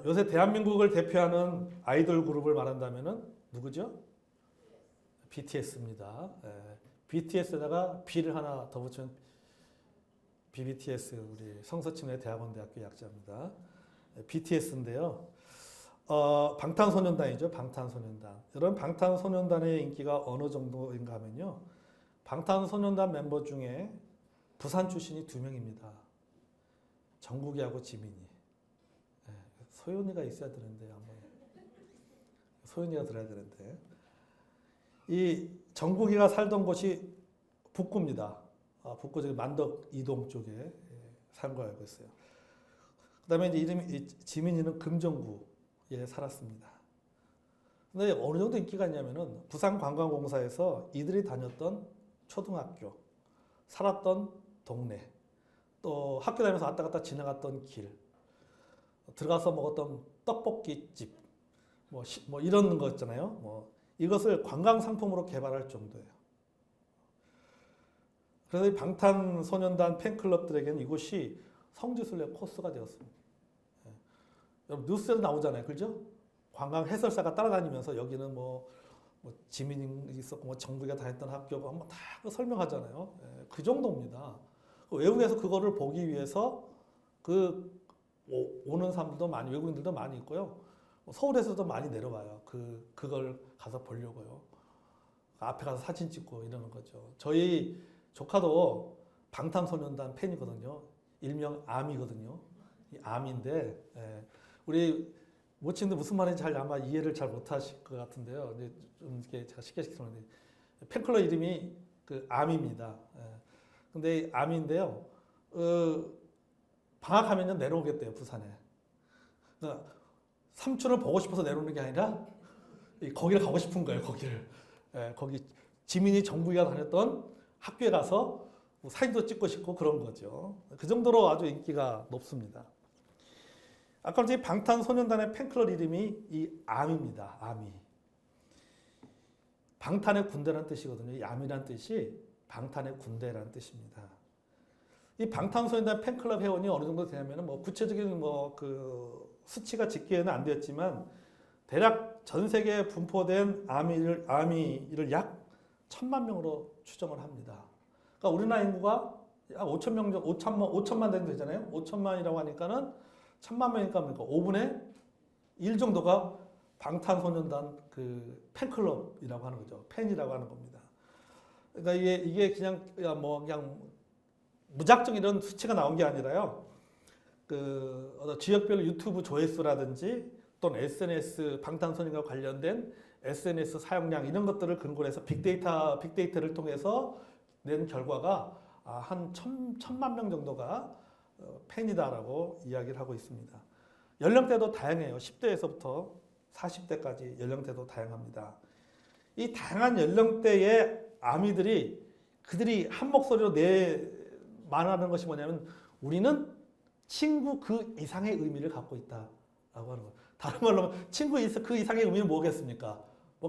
요새 대한민국을 대표하는 아이돌 그룹을 말한다면은 누구죠? BTS입니다. BTS에다가 B를 하나 더 붙이면 BBTS, 우리 성서침의 대학원대학교 약자입니다. BTS인데요. 방탄소년단이죠. 방탄소년단. 여러분, 방탄소년단의 인기가 어느 정도인가 하면요. 방탄소년단 멤버 중에 부산 출신이 2명입니다. 정국이하고 지민이. 소연이가 있어야 되는데, 한번. 소연이가 들어야 되는데. 이 정국이가 살던 곳이 북구입니다. 북구 저기 만덕 이동 쪽에 산 거 알고 있어요. 그다음에 이제 이름이 지민이는 금정구에 살았습니다. 근데 어느 정도 인기가 있냐면은 부산관광공사에서 이들이 다녔던 초등학교, 살았던 동네, 또 학교 다니면서 왔다 갔다 지나갔던 길, 들어가서 먹었던 떡볶이집, 뭐 이런 거 있잖아요. 이것을 관광 상품으로 개발할 정도예요. 그래서 이 방탄소년단 팬클럽들에게는 이곳이 성지순례 코스가 되었습니다. 여러분 뉴스에도 나오잖아요, 그죠? 관광 해설사가 따라다니면서 여기는 뭐 지민이 있었고 뭐 정부가 다녔던 학교가 한번 다 설명하잖아요. 그 정도입니다. 외국에서 그거를 보기 위해서 오는 사람들도 많이, 외국인들도 많이 있고요. 서울에서도 많이 내려와요. 그걸 가서 보려고요. 앞에 가서 사진 찍고 이러는 거죠. 저희 조카도 방탄소년단 팬이거든요. 일명 아미거든요. 아미인데, 우리 모친들 무슨 말인지 잘 아마 이해를 잘 못하실 것 같은데요. 근데 좀 이렇게 제가 쉽게 설명드리면 팬클럽 이름이 아미입니다. 근데 아미인데요. 방학하면 내려오겠대요, 부산에. 그러니까 삼촌을 보고 싶어서 내려오는 게 아니라 거기를 가고 싶은 거예요, 거기를. 거기 지민이 정국이가 다녔던 학교에 가서 사진도 찍고 싶고 그런 거죠. 그 정도로 아주 인기가 높습니다. 아까 이 방탄소년단의 팬클럽 이름이 이 아미입니다. 아미. 방탄의 군대라는 뜻이거든요. 이 아미라는 뜻이 방탄의 군대라는 뜻입니다. 이 방탄소년단 팬클럽 회원이 어느 정도 되냐면 구체적인 수치가 집계는 안 되었지만 대략 전 세계에 분포된 아미를 약 1,000만 명으로 추정을 합니다. 그러니까 우리나라 인구가 약 5천만 정도 되잖아요. 5천만이라고 하니까는 1,000만 명이니까 5분의 1 정도가 방탄소년단 팬클럽이라고 하는 거죠. 팬이라고 하는 겁니다. 그러니까 이게 그냥 무작정 이런 수치가 나온 게 아니라요. 지역별 유튜브 조회수라든지 또는 SNS 방탄소년단과 관련된 SNS 사용량 이런 것들을 근거로 해서 빅데이터를 통해서 낸 결과가 한 1,000만 명 정도가 팬이다라고 이야기를 하고 있습니다. 연령대도 다양해요. 10대에서부터 40대까지 연령대도 다양합니다. 이 다양한 연령대의 아미들이 그들이 한 목소리로 말하는 것이 뭐냐면 우리는 친구 그 이상의 의미를 갖고 있다라고 하는 거예요. 다른 말로 하면 친구 그 이상의 의미는 뭐겠습니까?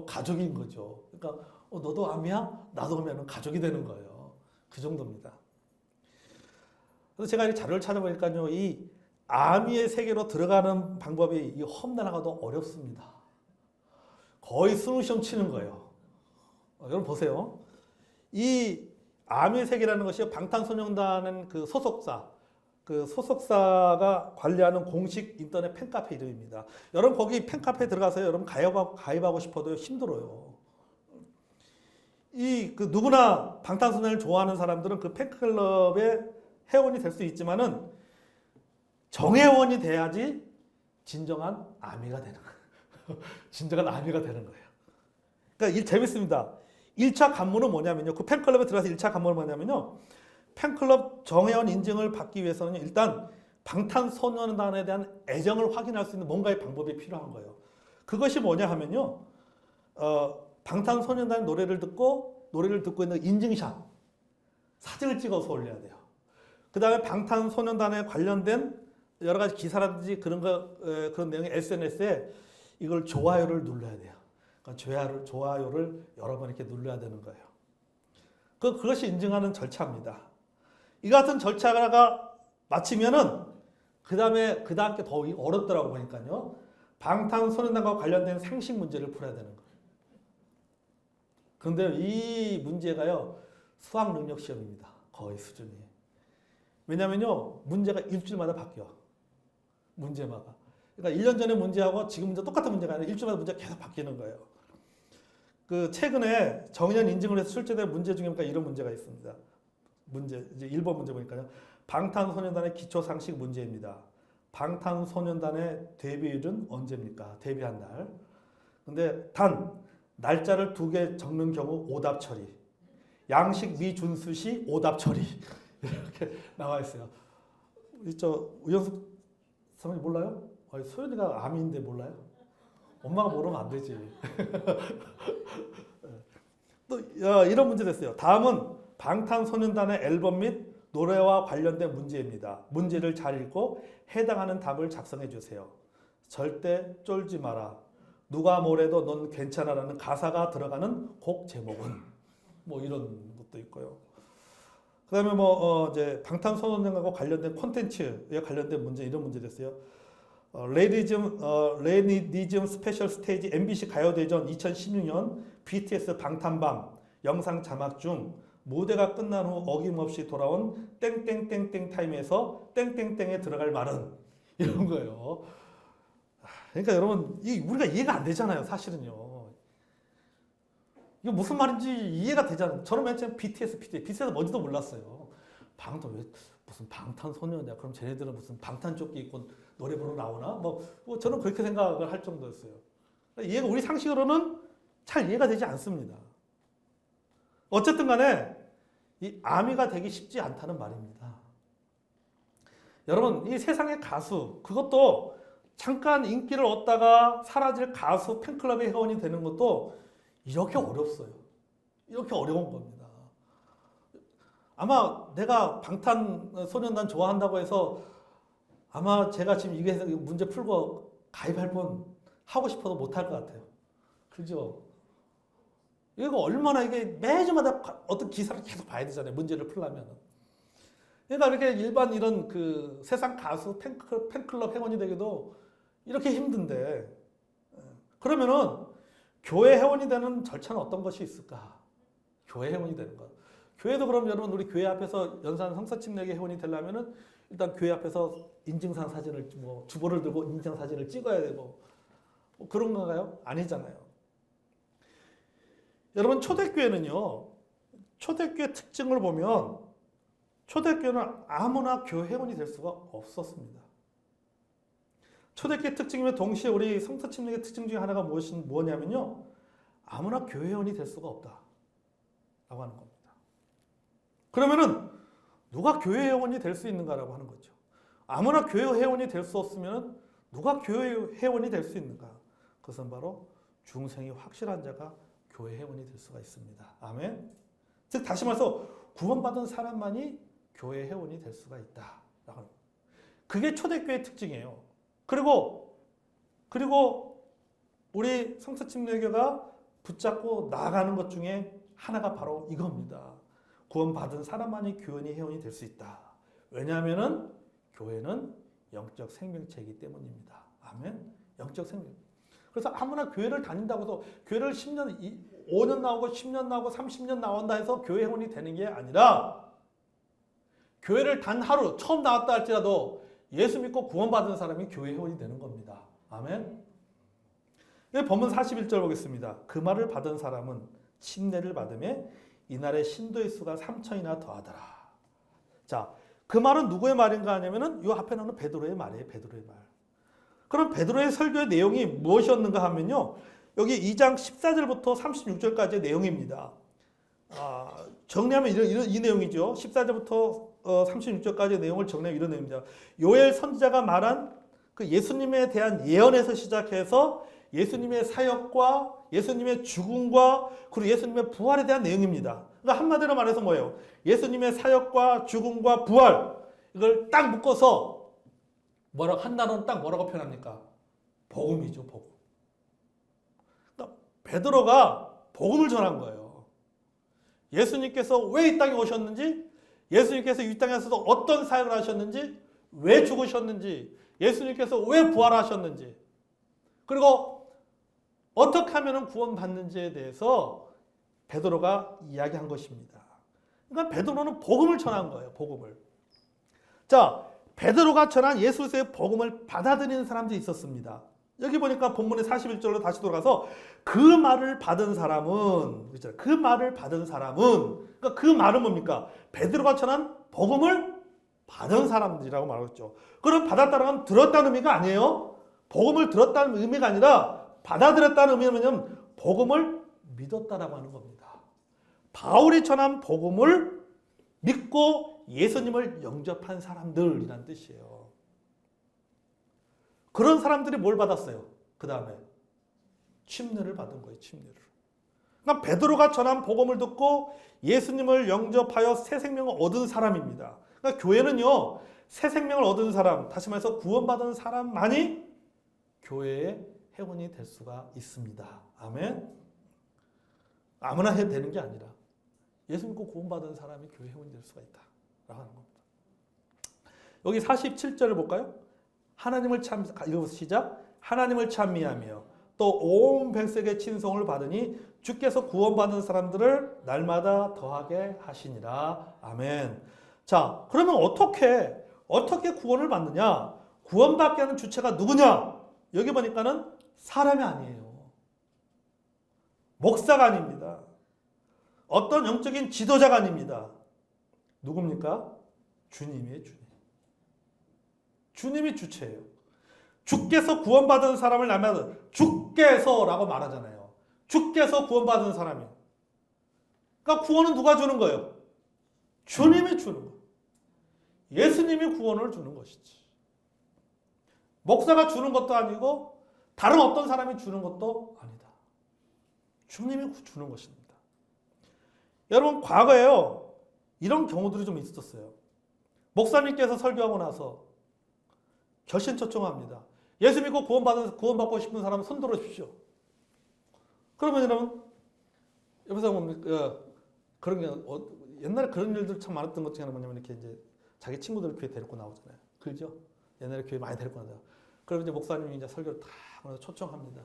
가족인 거죠. 그러니까 너도 아미야? 나도 아미야는 가족이 되는 거예요. 그 정도입니다. 그래서 제가 이 자료를 찾아보니까요, 이 아미의 세계로 들어가는 방법이 험난하고도 어렵습니다. 거의 수능시험 치는 거예요. 여러분 보세요. 이 아미의 세계라는 것이 방탄소년단은 소속사가 관리하는 공식 인터넷 팬카페 이름입니다. 여러분 거기 팬카페에 들어가서요. 여러분 가입하고 싶어도 힘들어요. 누구나 방탄소년단을 좋아하는 사람들은 그 팬클럽의 회원이 될 수 있지만은 정회원이 돼야지 진정한 아미가 되는 거예요. 진정한 아미가 되는 거예요. 그러니까 재밌습니다. 1차 관문은 뭐냐면요. 그 팬클럽에 들어가서 1차 관문은 뭐냐면요. 팬클럽 정회원 인증을 받기 위해서는 일단 방탄소년단에 대한 애정을 확인할 수 있는 뭔가의 방법이 필요한 거예요. 그것이 뭐냐 하면요. 방탄소년단 노래를 듣고 있는 인증샷, 사진을 찍어서 올려야 돼요. 그 다음에 방탄소년단에 관련된 여러 가지 기사라든지 그런 내용의 SNS에 이걸 좋아요를 눌러야 돼요. 그러니까 좋아요를 여러 번 이렇게 눌러야 되는 거예요. 그것이 인증하는 절차입니다. 이 같은 절차가 마치면은 그 다음 게 더 어렵더라고 보니까요. 방탄소년단과 관련된 상식 문제를 풀어야 되는 거예요. 근데 이 문제가요, 수학 능력 시험입니다. 거의 수준이. 왜냐면요, 문제가 일주일마다 바뀌어. 문제마다. 그러니까 1년 전에 문제하고 지금 문제 똑같은 문제가 아니라 일주일마다 문제가 계속 바뀌는 거예요. 그 최근에 정의연 인증을 해서 출제된 문제 중에 보니까 이런 문제가 있습니다. 문제, 이제 1번 문제 보니까요. 방탄소년단의 기초 상식 문제입니다. 방탄소년단의 데뷔일은 언제입니까? 데뷔한 날. 근데 단 날짜를 2개 적는 경우 오답 처리. 양식 미준수 시 오답 처리. 이렇게 나와 있어요. 저 우영숙 선생님 몰라요? 소연이가 아미인데 몰라요? 엄마가 모르면 안 되지. 또 이런 문제 됐어요. 다음은 방탄소년단의 앨범 및 노래와 관련된 문제입니다. 문제를 잘 읽고 해당하는 답을 작성해 주세요. 절대 쫄지 마라. 누가 뭐래도 넌 괜찮아라는 가사가 들어가는 곡 제목은 뭐 이런 것도 있고요. 그다음에 이제 방탄소년단과 관련된 콘텐츠에 관련된 문제 이런 문제 됐어요. 레니디즘 스페셜 스테이지 MBC 가요대전 2016년 BTS 방탄밤 영상 자막 중 무대가 끝난 후 어김없이 돌아온 땡땡땡땡 타임에서 땡땡땡에 들어갈 말은 이런 거예요. 그러니까 여러분 우리가 이해가 안 되잖아요, 사실은요. 이거 무슨 말인지 이해가 되잖아요. 저는 맨 처음 BTS 뭔지도 몰랐어요. 무슨 방탄소년이야? 그럼 쟤네들은 무슨 방탄조끼 입고 노래 부르러 나오나? 뭐 저는 그렇게 생각을 할 정도였어요. 이해가 우리 상식으로는 잘 이해가 되지 않습니다. 어쨌든 간에 이 아미가 되기 쉽지 않다는 말입니다. 여러분 이 세상의 가수 그것도 잠깐 인기를 얻다가 사라질 가수 팬클럽의 회원이 되는 것도 이렇게 어렵어요. 이렇게 어려운 겁니다. 아마 내가 방탄소년단 좋아한다고 해서 아마 제가 지금 이게 문제 풀고 가입할 분 하고 싶어도 못할 것 같아요. 그죠? 이거 얼마나 이게 매주마다 어떤 기사를 계속 봐야 되잖아요. 문제를 풀려면. 그러니까 이렇게 일반 이런 그 세상 가수 팬클럽 회원이 되기도 이렇게 힘든데 그러면은 교회 회원이 되는 절차는 어떤 것이 있을까? 교회 회원이 되는 것. 교회도 그럼 여러분 우리 교회 앞에서 연산 성사침례교 회원이 되려면은 일단 교회 앞에서 인증상 사진을 주보를 들고 인증 사진을 찍어야 되고 그런 건가요? 아니잖아요. 여러분 초대교회는요. 초대교회 특징을 보면 초대교회는 아무나 교회 회원이 될 수가 없었습니다. 초대교회 특징이면 동시에 우리 성사침례교 특징 중에 하나가 뭐냐면요. 아무나 교회 회원이 될 수가 없다라고 하는 겁니다. 그러면은 누가 교회 회원이 될 수 있는가라고 하는 거죠. 아무나 교회 회원이 될 수 없으면 누가 교회 회원이 될 수 있는가? 그것은 바로 중생이 확실한 자가 교회 회원이 될 수가 있습니다. 아멘. 즉 다시 말해서 구원받은 사람만이 교회 회원이 될 수가 있다. 그게 초대교회의 특징이에요. 그리고 우리 성사침례교가 붙잡고 나아가는 것 중에 하나가 바로 이겁니다. 구원받은 사람만이 교회 회원이 될 수 있다. 왜냐하면은 교회는 영적 생명체이기 때문입니다. 아멘. 영적 생명. 그래서 아무나 교회를 다닌다고 해서 교회를 10년, 5년 나오고 10년 나오고 30년 나온다 해서 교회 회원이 되는 게 아니라 교회를 단 하루 처음 나왔다 할지라도 예수 믿고 구원받은 사람이 교회 회원이 되는 겁니다. 아멘. 본문 41절 보겠습니다. 그 말을 받은 사람은 침례를 받음에 이날의 신도의 수가 3천이나 더하더라. 자, 그 말은 누구의 말인가 하냐면은 이 앞에 나오는 베드로의 말이에요. 베드로의 말. 그럼 베드로의 설교의 내용이 무엇이었는가 하면요. 여기 2장 14절부터 36절까지의 내용입니다. 정리하면 이 내용이죠. 14절부터 36절까지의 내용을 정리하면 이런 내용입니다. 요엘 선지자가 말한 그 예수님에 대한 예언에서 시작해서 예수님의 사역과 예수님의 죽음과 그리고 예수님의 부활에 대한 내용입니다. 그러니까 한마디로 말해서 뭐예요? 예수님의 사역과 죽음과 부활 이걸 딱 묶어서 한 단어는 딱 뭐라고 표현합니까? 복음이죠, 복음. 그러니까 베드로가 복음을 전한 거예요. 예수님께서 왜 이 땅에 오셨는지, 예수님께서 이 땅에서도 어떤 사역을 하셨는지, 왜 죽으셨는지, 예수님께서 왜 부활하셨는지, 그리고 어떻게 하면 구원받는지에 대해서 베드로가 이야기한 것입니다. 그러니까 베드로는 복음을 전한 거예요. 복음을. 자, 베드로가 전한 예수 그리스도의 복음을 받아들이는 사람들이 있었습니다. 여기 보니까 본문의 41절로 다시 돌아가서 그 말을 받은 사람은, 그 말을 받은 사람은, 그러니까 그 말은 뭡니까? 베드로가 전한 복음을 받은 사람들이라고 말했죠. 그럼 받았다는 건 들었다는 의미가 아니에요. 복음을 들었다는 의미가 아니라 받아들였다는 의미는 복음을 믿었다라고 하는 겁니다. 바울이 전한 복음을 믿고 예수님을 영접한 사람들이란 뜻이에요. 그런 사람들이 뭘 받았어요? 그 다음에 침례를 받은 거예요. 침례를. 그러니까 베드로가 전한 복음을 듣고 예수님을 영접하여 새 생명을 얻은 사람입니다. 그러니까 교회는요, 새 생명을 얻은 사람, 다시 말해서 구원받은 사람만이 교회의 회원이 될 수가 있습니다. 아멘. 아무나 해도 되는 게 아니라 예수 믿고 구원받은 사람이 교회 회원이 될 수가 있다라고 하는 겁니다. 여기 47절을 볼까요? 하나님을 읽어보세요. 시작. 하나님을 찬미하며 또 온 백성의 친송을 받으니 주께서 구원받는 사람들을 날마다 더하게 하시니라. 아멘. 자, 그러면 어떻게 구원을 받느냐? 구원받게 하는 주체가 누구냐? 여기 보니까는 사람이 아니에요. 목사가 아닙니다. 어떤 영적인 지도자가 아닙니다. 누굽니까? 주님이에요. 주님이 주체예요. 주께서 구원받은 사람을 날마다 주께서라고 말하잖아요. 주께서 구원받은 사람이. 그러니까 구원은 누가 주는 거예요? 주님이 주는 거예요. 예수님이 구원을 주는 것이지. 목사가 주는 것도 아니고 다른 어떤 사람이 주는 것도 아니다. 주님이 주는 것입니다. 여러분, 과거에요, 이런 경우들이 좀 있었어요. 목사님께서 설교하고 나서 결신 초청합니다. 예수 믿고 구원받고 싶은 사람 손 들어 주십시오. 그러면 여러분, 옆에서 뭡니까? 그런 게, 옛날에 그런 일들 참 많았던 것 중에 하나는 뭐냐면, 이렇게 이제 자기 친구들을 교회 데리고 나오잖아요. 그죠? 옛날에 교회 많이 데리고 나오잖아요. 그러면 이제 목사님이 이제 설교를 다 초청합니다.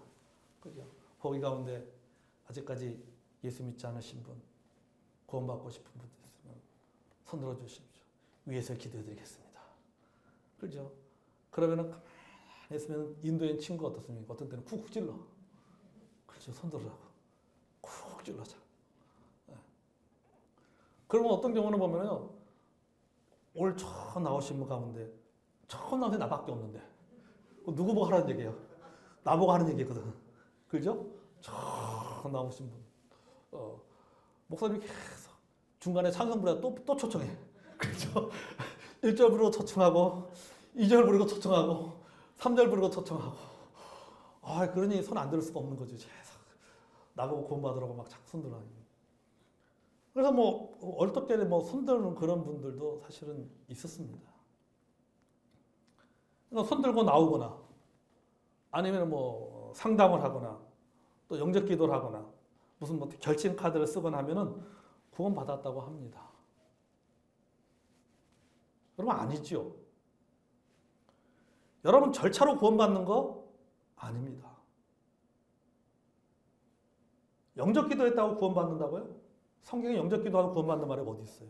그죠? 거기 가운데 아직까지 예수 믿지 않으신 분, 구원받고 싶은 분들 있으면 손 들어 주십시오. 위에서 기도해 드리겠습니다. 그죠? 그러면은 가만히 있으면 인도인 친구가 어떻습니까? 어떤 때는 쿡쿡 찔러. 그렇죠. 손 들으라고. 쿡쿡 찔러자. 네. 그러면 어떤 경우는 보면요, 오늘 처음 나오신 분 가운데 처음 나온 게 나밖에 없는데 누구 보고 하라는 얘기예요? 나보고 하는 얘기거든. 그죠? 처음 나오신 분. 목사님이 계속 중간에 찬송 부르다 또 초청해. 그렇죠? 1절 부르고 초청하고 2절 부르고 초청하고 3절 부르고 초청하고. 그러니 손 안 들 수가 없는 거죠. 계속 나보고 구원받으라고 막 자꾸 손 들어요. 그래서 뭐 얼떨결에 뭐 손드는 그런 분들도 사실은 있었습니다. 그러니까 손 들고 나오거나 아니면 뭐 상담을 하거나 또 영접 기도를 하거나 무슨 뭐 결심 카드를 쓰거나 하면은 구원 받았다고 합니다. 여러분, 아니죠. 여러분, 절차로 구원받는 거 아닙니다. 영접 기도했다고 구원받는다고요? 성경에 영접 기도하고 구원받는 말이 어디 있어요?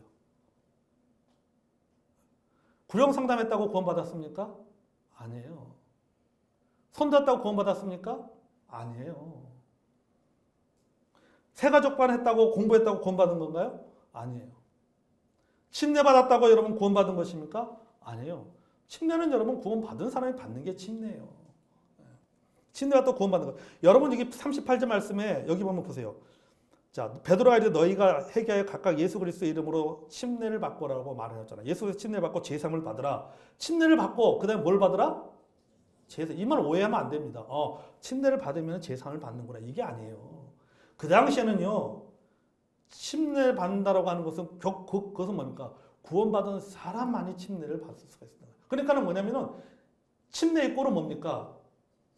구령 상담했다고 구원받았습니까? 아니에요. 손댔다고 구원받았습니까? 아니에요. 새가족반 했다고 공부했다고 구원받은 건가요? 아니에요. 침례받았다고 여러분 구원받은 것입니까? 아니에요. 침례는 여러분 구원받은 사람이 받는 게 침례예요. 침례받았다고 구원받는 거. 여러분, 여기 38절 말씀에 여기 보면 보세요. 자, 베드로가 이르되 너희가 회개하여 각각 예수 그리스도의 이름으로 침례를 받고라고 말하였잖아요. 예수 그리스도 침례를 받고 제사함을 받으라. 침례를 받고 그다음에 뭘 받으라? 제사. 이 말 오해하면 안 됩니다. 침례를 받으면 제사함을 받는구나. 이게 아니에요. 그 당시에는요, 침례를 받는다라고 하는 것은 그것은 뭡니까? 구원받은 사람만이 침례를 받을 수가 있습니다. 그러니까는 뭐냐면은 침례의 꼴은 뭡니까?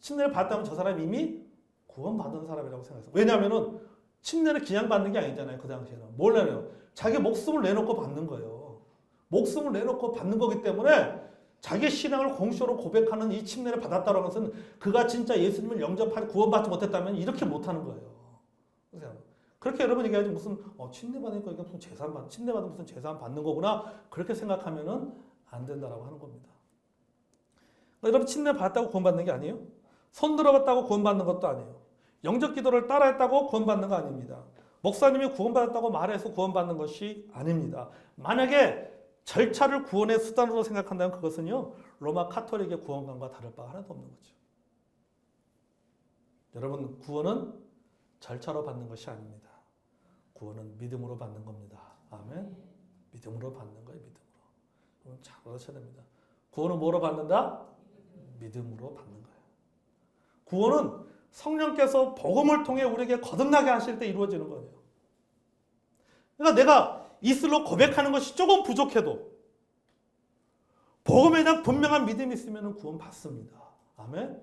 침례를 받았다면 저 사람이 이미 구원받은 사람이라고 생각했어요. 왜냐하면은 침례를 그냥 받는 게 아니잖아요. 그 당시에는. 뭘 내요? 자기 목숨을 내놓고 받는 거예요. 목숨을 내놓고 받는 거기 때문에 자기 신앙을 공식으로 고백하는 이 침례를 받았다는 것은 그가 진짜 예수님을 영접하고 구원받지 못했다면 이렇게 못하는 거예요. 그렇게 여러분 얘기하지 무슨 침례 받으니까 이게 무슨 침례 받으면 무슨 재산 받는 거구나 그렇게 생각하면은 안 된다라고 하는 겁니다. 여러분 침례 받았다고 구원받는 게 아니에요. 손 들어봤다고 구원받는 것도 아니에요. 영접 기도를 따라했다고 구원받는 거 아닙니다. 목사님이 구원받았다고 말해서 구원받는 것이 아닙니다. 만약에 절차를 구원의 수단으로 생각한다면 그것은요 로마 카톨릭의 구원관과 다를 바가 하나도 없는 거죠. 여러분 구원은 절차로 받는 것이 아닙니다. 구원은 믿음으로 받는 겁니다. 아멘. 믿음으로 받는 거예요. 믿음으로. 여러분 잘 알아셔야 됩니다. 구원은 뭐로 받는다? 믿음으로 받는 거예요. 구원은 성령께서 복음을 통해 우리에게 거듭나게 하실 때 이루어지는 거예요. 그러니까 내가 입술로 고백하는 것이 조금 부족해도 복음에 대한 분명한 믿음이 있으면 구원 받습니다. 아멘.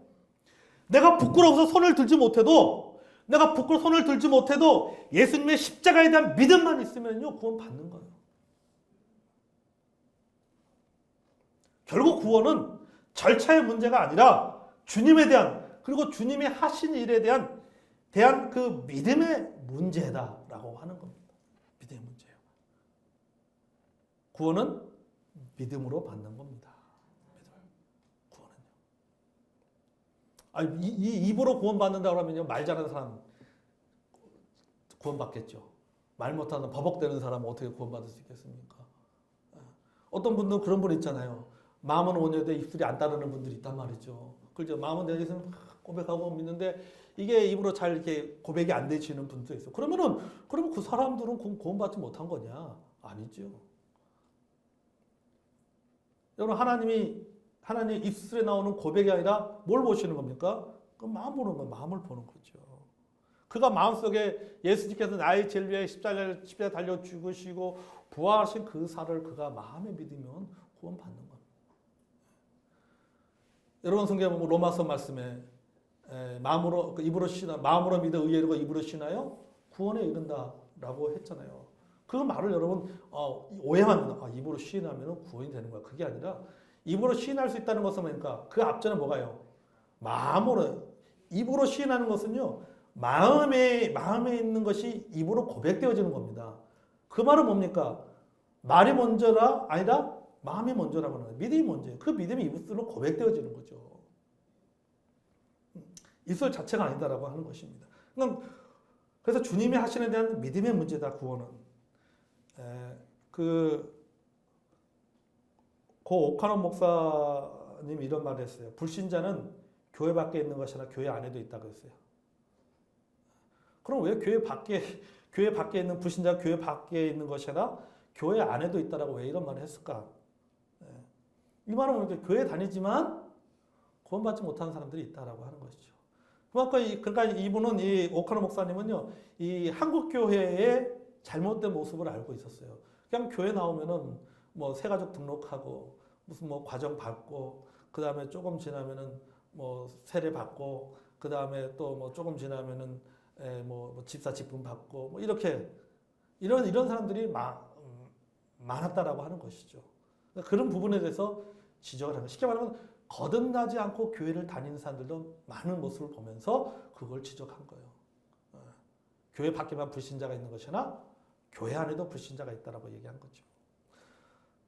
내가 부끄러워서 손을 들지 못해도 예수님의 십자가에 대한 믿음만 있으면요 구원 받는 거예요. 결국 구원은 절차의 문제가 아니라 주님에 대한 그리고 주님이 하신 일에 대한 그 믿음의 문제다라고 하는 겁니다. 믿음의 문제예요. 구원은 믿음으로 받는 겁니다. 구원은요. 이 입으로 구원받는다고 하면요 말 잘하는 사람 구원받겠죠. 말 못하는 버벅대는 사람은 어떻게 구원받을 수 있겠습니까? 어떤 분들은 그런 분 있잖아요. 마음은 온유한데 입술이 안 따르는 분들이 있단 말이죠. 그렇죠. 마음은 내 예수님 고백하고 믿는데 이게 입으로 잘 이렇게 고백이 안 되시는 분도 있어. 그러면 그 사람들은 구원받지 못한 거냐? 아니죠. 여러분 하나님 입술에 나오는 고백이 아니라 뭘 보시는 겁니까? 그 마음 보는 거예요. 마음을 보는 거죠. 그가 마음속에 예수님께서 나의 죄를 위해 십자가에 달려 죽으시고 부활하신 그 사를 그가 마음에 믿으면 구원받는 겁니다. 여러분 성경에 보면 로마서 말씀에 마음으로 믿어 의에 이르고 입으로 신하여 구원에 이른다라고 했잖아요. 그 말을 여러분 오해합니다. 입으로 시인하면 구원이 되는 거야. 그게 아니라 입으로 시인할 수 있다는 것은 뭐니까 그 앞전에 뭐가요? 입으로 시인하는 것은요. 마음에 있는 것이 입으로 고백되어지는 겁니다. 그 말은 뭡니까? 말이 먼저라 아니라 마음이 먼저라고 하는 거예요. 믿음이 먼저예요. 그 믿음이 입술로 고백되어지는 거죠. 입술 자체가 아니다라고 하는 것입니다. 그래서 주님이 하시는 데 대한 믿음의 문제다. 구원은. 고 오카노 목사님이 이런 말을 했어요. 불신자는 교회 밖에 있는 것이 아니라 교회 안에도 있다고 했어요. 그럼 왜 교회 밖에 있는 불신자가 교회 밖에 있는 것이 아니라 교회 안에도 있다라고 왜 이런 말을 했을까? 이 말은 뭐냐면 교회 다니지만 구원받지 못하는 사람들이 있다라고 하는 것이죠. 그러니까 이분은 이 오카노 목사님은요, 이 한국 교회의 잘못된 모습을 알고 있었어요. 그냥 교회 나오면은 뭐 새가족 등록하고 무슨 뭐 과정 받고 그 다음에 조금 지나면은 뭐 세례 받고 그 다음에 또 뭐 조금 지나면은 뭐 집사 직분 받고 뭐 이렇게 이런 사람들이 많았다라고 하는 것이죠. 그러니까 그런 부분에 대해서 지적을 하는 거예요. 쉽게 말하면 거듭나지 않고 교회를 다니는 사람들도 많은 모습을 보면서 그걸 지적한 거예요. 교회 밖에만 불신자가 있는 것이나 교회 안에도 불신자가 있다라고 얘기한 거죠.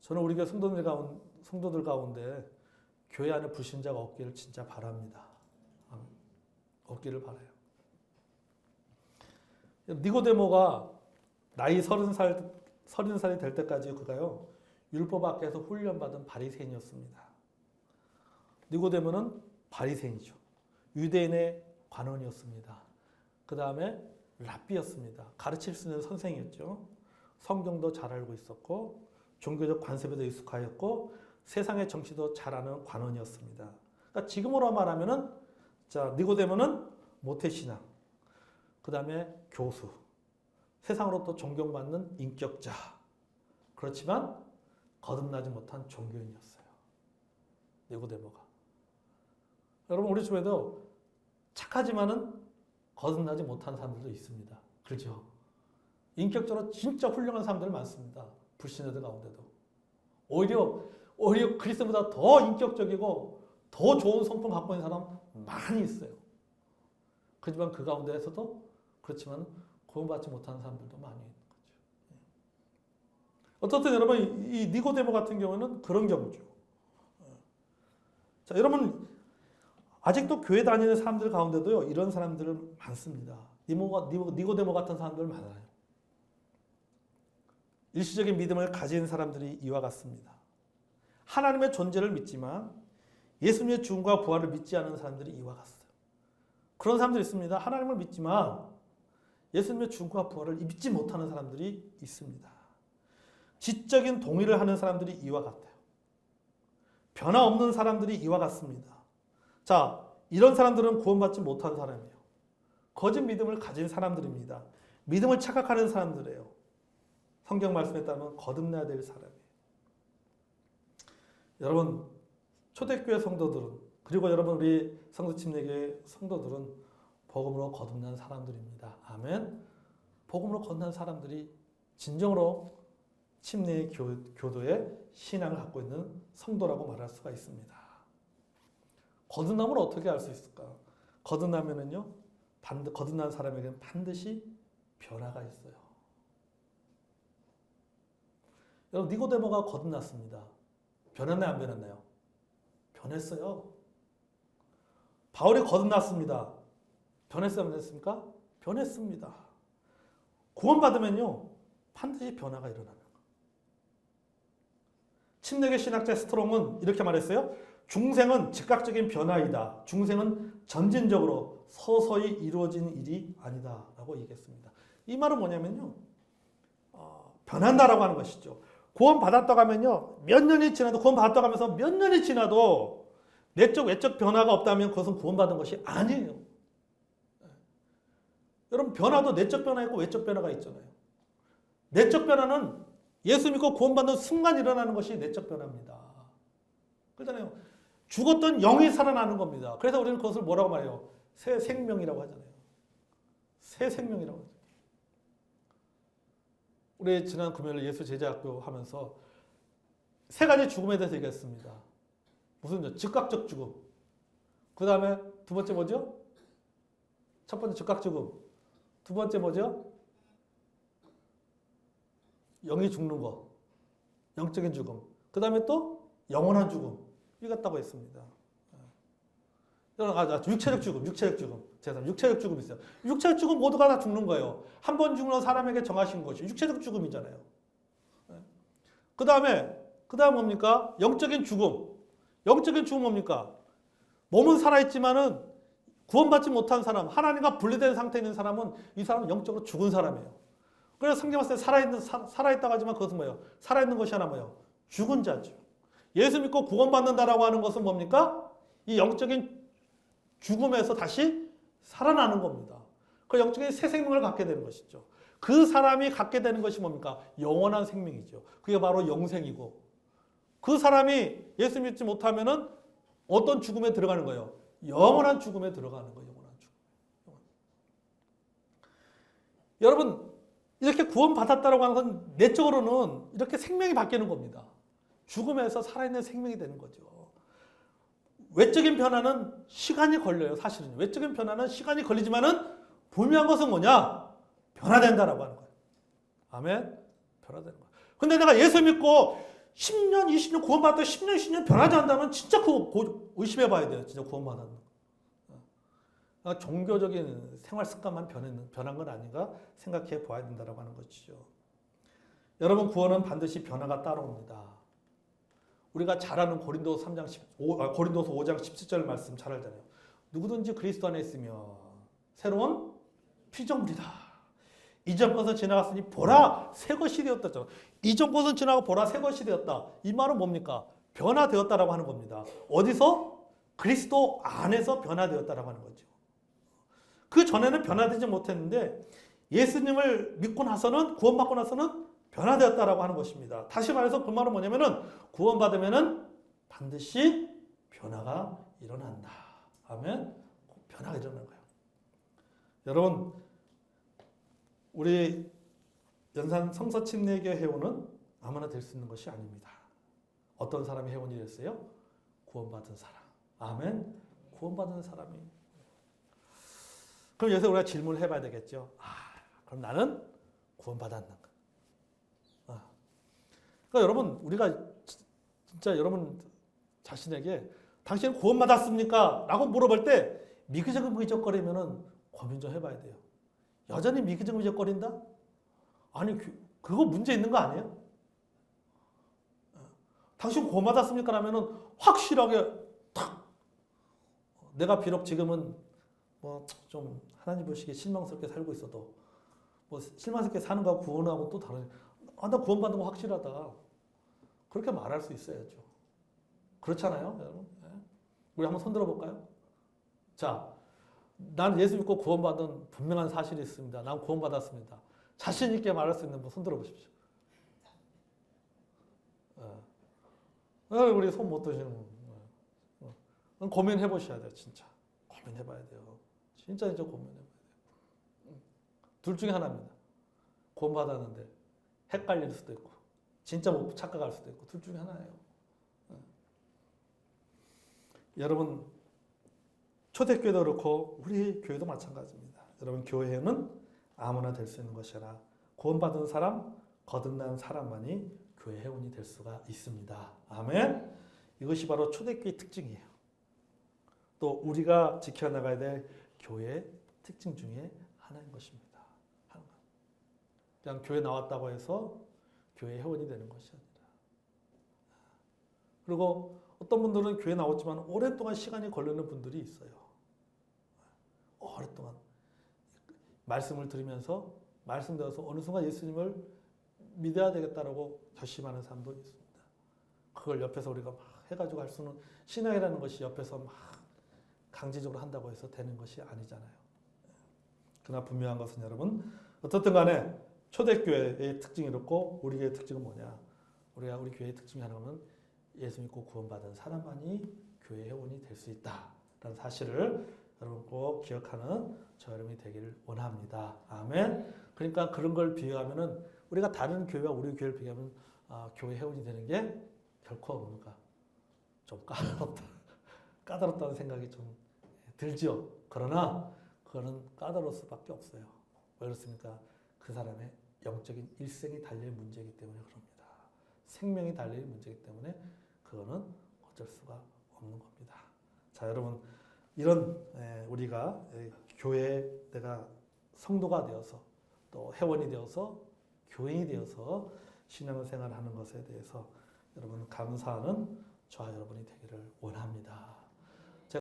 저는 우리 교회 성도들 가운데 교회 안에 불신자가 없기를 진짜 바랍니다. 없기를 바라요. 니고데모가 나이 30살이 될 때까지 그가요 율법 학교에서 훈련받은 바리새인이었습니다. 니고데모는 바리새인이죠. 유대인의 관원이었습니다. 그 다음에 랍비였습니다. 가르칠 수 있는 선생이었죠. 성경도 잘 알고 있었고 종교적 관습에도 익숙하였고 세상의 정치도 잘 아는 관원이었습니다. 그러니까 지금으로 말하면은 니고데모는 모태신앙, 그 다음에 교수, 세상으로부터 존경받는 인격자. 그렇지만 거듭나지 못한 종교인이었어요. 니고데모가. 여러분 우리 주변에도 착하지만은 거듭나지 못한 사람들도 있습니다. 그렇죠? 인격적으로 진짜 훌륭한 사람들 많습니다. 불신자들 가운데도. 오히려 오히려 그리스도보다 더 인격적이고 더 좋은 성품 갖고 있는 사람 많이 있어요. 그렇지만 그 가운데에서도 그렇지만 구원받지 못하는 사람들도 많이 있는 거죠. 어떻든 여러분 이 니고데모 같은 경우는 그런 경우죠. 자, 여러분 아직도 교회 다니는 사람들 가운데도요 이런 사람들 많습니다. 니고데모 같은 사람들 많아요. 일시적인 믿음을 가진 사람들이 이와 같습니다. 하나님의 존재를 믿지만 예수님의 죽음과 부활을 믿지 않는 사람들이 이와 같아요. 그런 사람들이 있습니다. 하나님을 믿지만 예수님의 죽음과 부활을 믿지 못하는 사람들이 있습니다. 지적인 동의를 하는 사람들이 이와 같아요. 변화 없는 사람들이 이와 같습니다. 자, 이런 사람들은 구원받지 못한 사람이에요. 거짓 믿음을 가진 사람들입니다. 믿음을 착각하는 사람들이에요. 성경 말씀에 따르면 거듭나야 될 사람이에요. 여러분, 초대교회 성도들은 그리고 여러분 우리 성도침례교회 성도들은 복음으로 거듭난 사람들입니다. 아멘. 복음으로 거듭난 사람들이 진정으로 침례 교도의 신앙을 갖고 있는 성도라고 말할 수가 있습니다. 거듭남을 어떻게 알 수 있을까? 거듭나면은요, 거듭난 사람에게는 반드시 변화가 있어요. 여러분, 니고데모가 거듭났습니다. 변했나요, 안 변했나요? 변했어요. 바울이 거듭났습니다. 변했어요, 안 변했습니까? 변했습니다. 구원받으면요, 반드시 변화가 일어나는 거예요. 침례교 신학자 스트롱은 이렇게 말했어요. 중생은 즉각적인 변화이다. 중생은 점진적으로 서서히 이루어진 일이 아니다. 라고 얘기했습니다. 이 말은 뭐냐면요. 변한다라고 하는 것이죠. 구원받았다고 하면요. 몇 년이 지나도 구원받았다고 하면서 몇 년이 지나도 내적 외적 변화가 없다면 그것은 구원받은 것이 아니에요. 여러분 변화도 내적 변화 있고 외적 변화가 있잖아요. 내적 변화는 예수 믿고 구원받는 순간 일어나는 것이 내적 변화입니다. 그렇잖아요. 죽었던 영이 살아나는 겁니다. 그래서 우리는 그것을 뭐라고 말해요? 새 생명이라고 하잖아요. 새 생명이라고 하죠. 우리 지난 금요일 예수 제자학교 하면서 세 가지 죽음에 대해서 얘기했습니다. 무슨 즉각적 죽음. 그 다음에 두 번째 뭐죠? 첫 번째 즉각 죽음. 두 번째 뭐죠? 영이 죽는 거. 영적인 죽음. 그 다음에 또 영원한 죽음. 이같다고 했습니다. 육체적 죽음. 죄송합니다. 육체적 죽음이 있어요. 육체적 죽음 모두가 다 죽는 거예요. 한 번 죽는 사람에게 정하신 것이 육체적 죽음이잖아요. 그 다음 뭡니까? 영적인 죽음. 영적인 죽음 뭡니까? 몸은 살아있지만은 구원받지 못한 사람, 하나님과 분리된 상태에 있는 사람은 이 사람은 영적으로 죽은 사람이에요. 그래서 성경 말씀에 살아있다고 하지만 그것은 뭐예요? 살아있는 것이 하나 뭐예요? 죽은 자죠. 예수 믿고 구원받는다라고 하는 것은 뭡니까? 이 영적인 죽음에서 다시 살아나는 겁니다. 그 영적인 새 생명을 갖게 되는 것이죠. 그 사람이 갖게 되는 것이 뭡니까? 영원한 생명이죠. 그게 바로 영생이고 그 사람이 예수 믿지 못하면은 어떤 죽음에 들어가는 거예요? 영원한 죽음에 들어가는 거예요. 영원한 죽음. 여러분 이렇게 구원받았다라고 하는 건 내적으로는 이렇게 생명이 바뀌는 겁니다. 죽음에서 살아있는 생명이 되는 거죠. 외적인 변화는 시간이 걸려요. 사실은 외적인 변화는 시간이 걸리지만은 분명한 것은 뭐냐? 변화된다라고 하는 거예요. 아멘. 변화되는 거예요. 근데 내가 예수 믿고 10년, 20년 구원받았다 10년, 20년 변하지 않는다면 진짜 그거 의심해 봐야 돼요. 진짜 구원받았는 거. 종교적인 생활 습관만 변한 건 아닌가 생각해 봐야 된다라고 하는 것이죠. 여러분 구원은 반드시 변화가 따라옵니다. 우리가 잘 아는 고린도서 5장 17절 말씀 잘 알잖아요. 누구든지 그리스도 안에 있으면 새로운 피조물이다. 이전 것은 지나갔으니 보라 새 것이 되었다. 이전 것은 지나고 보라 새 것이 되었다. 이 말은 뭡니까? 변화되었다라고 하는 겁니다. 어디서? 그리스도 안에서 변화되었다라고 하는 거죠. 그 전에는 변화되지 못했는데 예수님을 믿고 나서는 구원받고 나서는 변화되었다라고 하는 것입니다. 다시 말해서 그 말은 뭐냐면은 구원받으면은 반드시 변화가 일어난다. 하면 변화가 일어나는 거예요. 여러분 우리 연산 성서침례교 회원은 아무나 될 수 있는 것이 아닙니다. 어떤 사람이 회원이 됐어요? 구원받은 사람. 아멘. 구원받은 사람이. 그럼 여기서 우리가 질문을 해봐야 되겠죠. 그럼 나는 구원받았는가? 그러니까 여러분, 우리가 진짜 여러분 자신에게 당신은 구원받았습니까? 라고 물어볼 때 미기적거리면은 고민 좀 해봐야 돼요. 여전히 미기적거린다? 아니, 그거 문제 있는 거 아니에요? 당신 구원받았습니까? 라면은 확실하게 탁! 내가 비록 지금은 뭐 좀 하나님 보시기에 실망스럽게 살고 있어도 뭐 실망스럽게 사는 거하고 구원하고 또 다른, 나 구원받는 거 확실하다. 그렇게 말할 수 있어야죠. 그렇잖아요, 여러분. 우리 한번 손 들어볼까요? 자, 나는 예수 믿고 구원받은 분명한 사실이 있습니다. 난 구원받았습니다. 자신 있게 말할 수 있는 분 손 들어보십시오. 우리 손 못 드시는 분. 고민해 보셔야 돼요, 진짜. 고민해 봐야 돼요. 진짜 고민해 봐야 돼요. 둘 중에 하나입니다. 구원받았는데 헷갈릴 수도 있고, 진짜 못 착각할 수도 있고, 둘 중에 하나예요. 여러분, 초대교회도 그렇고 우리 교회도 마찬가지입니다. 여러분, 교회는 아무나 될 수 있는 것이 아니라 구원받은 사람, 거듭난 사람만이 교회 회원이 될 수가 있습니다. 아멘. 이것이 바로 초대교회의 특징이에요. 또 우리가 지켜나가야 될 교회의 특징 중에 하나인 것입니다. 그냥 교회 나왔다고 해서 교회 회원이 되는 것이 아니라. 그리고 어떤 분들은 교회 나왔지만 오랫동안 시간이 걸리는 분들이 있어요. 오랫동안 말씀을 들으면서 말씀 들어서 어느 순간 예수님을 믿어야 되겠다라고 결심하는 사람도 있습니다. 그걸 옆에서 우리가 막 해가지고 할 수는, 신앙이라는 것이 옆에서 막 강제적으로 한다고 해서 되는 것이 아니잖아요. 그러나 분명한 것은 여러분, 어떻든 간에 초대교회의 특징이 이렇고 우리 교회의 특징은 뭐냐? 우리 교회의 특징이 하나는 예수 믿고 구원받은 사람만이 교회 회원이 될 수 있다라는 사실을 여러분 꼭 기억하는 저 여러분이 되기를 원합니다. 아멘. 그러니까 그런 걸 비교하면은 우리가 다른 교회와 우리 교회를 비교하면 교회 회원이 되는 게 결코 뭡니까? 좀 까다롭다는 생각이 좀 들죠. 그러나 그거는 까다로울 수밖에 없어요. 왜 그렇습니까? 그 사람의 영적인 일생이 달릴 문제이기 때문에 그럽니다. 생명이 달릴 문제이기 때문에 그거는 어쩔 수가 없는 겁니다. 자, 여러분, 이런 우리가 교회에 내가 성도가 되어서 또 회원이 되어서 교인이 되어서 신앙생활을 하는 것에 대해서 여러분 감사하는 저와 여러분이 되기를 원합니다.